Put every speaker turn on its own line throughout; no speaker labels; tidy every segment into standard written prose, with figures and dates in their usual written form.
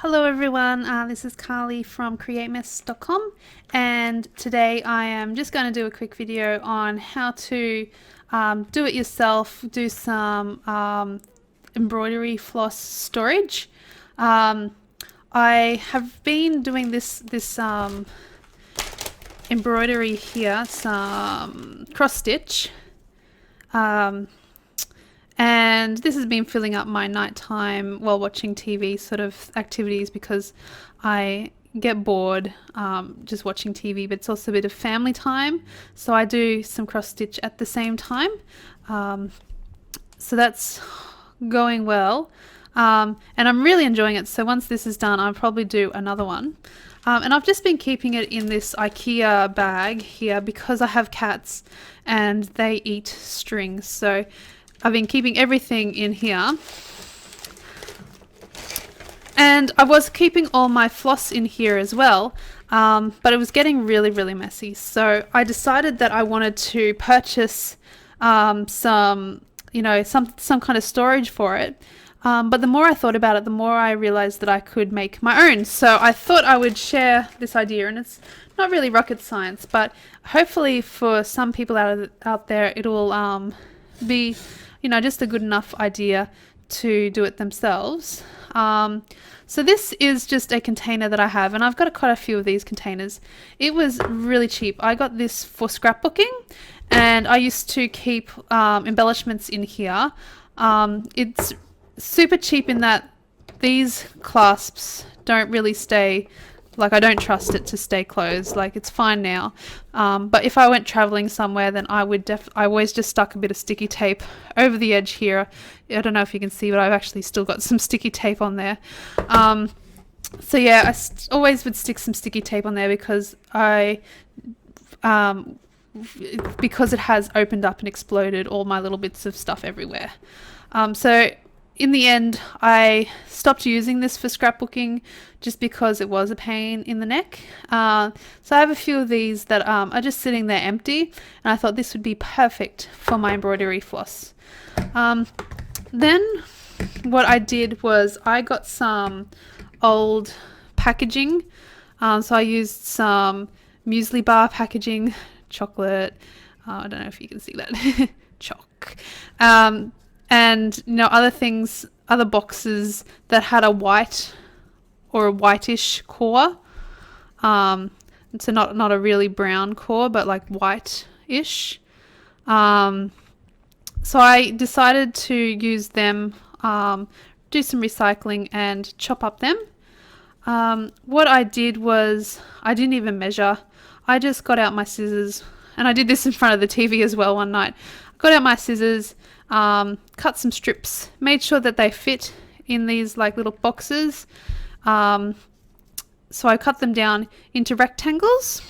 Hello everyone, this is Carlie from createmess.com, and today I am just going to do a quick video on how to do it yourself, do some embroidery floss storage. I have been doing this embroidery here, some cross stitch, and this has been filling up my nighttime while watching TV sort of activities because I get bored just watching TV, but it's also a bit of family time. So I do some cross stitch at the same time. So that's going well. And I'm really enjoying it. So once this is done, I'll probably do another one. And I've just been keeping it in this IKEA bag here because I have cats and they eat strings. So I've been keeping everything in here, and I was keeping all my floss in here as well, but it was getting really messy, so I decided that I wanted to purchase some kind of storage for it, but the more I thought about it, the more I realized that I could make my own. So I thought I would share this idea, and it's not really rocket science, but hopefully for some people out there it will be just a good enough idea to do it themselves. So this is just a container that I have, and I've got quite a few of these containers. It was really cheap. I got this for scrapbooking, and I used to keep embellishments in here. It's super cheap in that these clasps don't really stay, like I don't trust it to stay closed. Like it's fine now, but if I went traveling somewhere, then I always just stuck a bit of sticky tape over the edge here. I don't know if you can see, but I've actually still got some sticky tape on there. So yeah, I always would stick some sticky tape on there because because it has opened up and exploded all my little bits of stuff everywhere. So in the end, I stopped using this for scrapbooking just because it was a pain in the neck. So I have a few of these that are just sitting there empty, and I thought this would be perfect for my embroidery floss. Then what I did was I got some old packaging. So I used some muesli bar packaging, chocolate. I don't know if you can see that. Choc. And other things, other boxes that had a white or a whitish core. So not a really brown core, but like white-ish. So I decided to use them, do some recycling and chop up them. What I did was I didn't even measure. I just got out my scissors, and I did this in front of the TV as well one night. I got out my scissors, cut some strips, made sure that they fit in these like little boxes. So I cut them down into rectangles,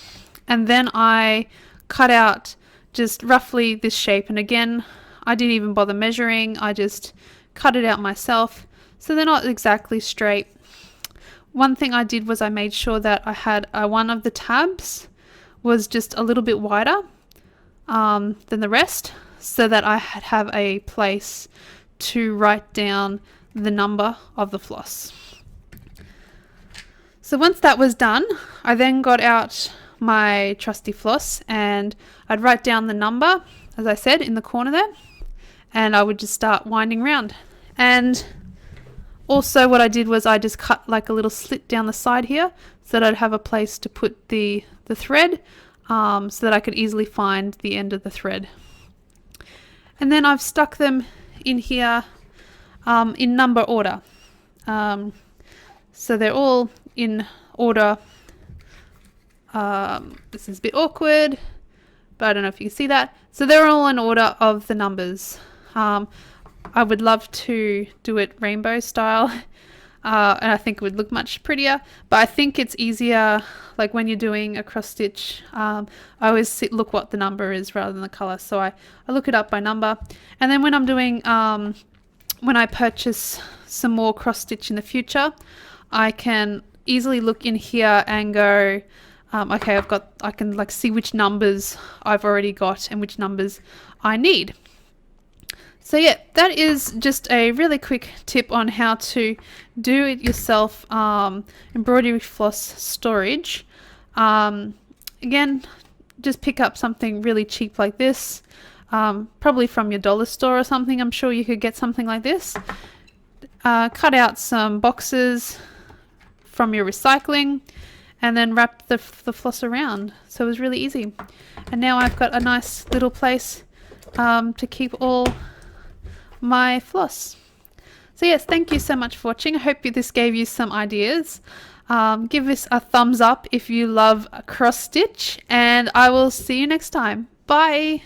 and then I cut out just roughly this shape. And again, I didn't even bother measuring. I just cut it out myself. So they're not exactly straight. One thing I did was I made sure that I had one of the tabs was just a little bit wider than the rest, so that I have a place to write down the number of the floss. So once that was done, I then got out my trusty floss and I'd write down the number, as I said, in the corner there, and I would just start winding around. And also what I did was I just cut like a little slit down the side here so that I'd have a place to put the thread, so that I could easily find the end of the thread. And then I've stuck them in here in number order. So they're all in order. This is a bit awkward, but I don't know if you can see that. So they're all in order of the numbers. I would love to do it rainbow style, and I think it would look much prettier, but I think it's easier, like when you're doing a cross stitch, I always look what the number is rather than the color. So I look it up by number, and then when I'm doing, when I purchase some more cross stitch in the future, I can easily look in here and go, okay, I can like see which numbers I've already got and which numbers I need. So yeah, that is just a really quick tip on how to do it yourself embroidery floss storage. Again, just pick up something really cheap like this, probably from your dollar store or something. I'm sure you could get something like this. Cut out some boxes from your recycling and then wrap the floss around. So it was really easy. And now I've got a nice little place to keep all my floss. So yes, thank you so much for watching. I hope this gave you some ideas. Give this a thumbs up if you love cross stitch, and I will see you next time. Bye.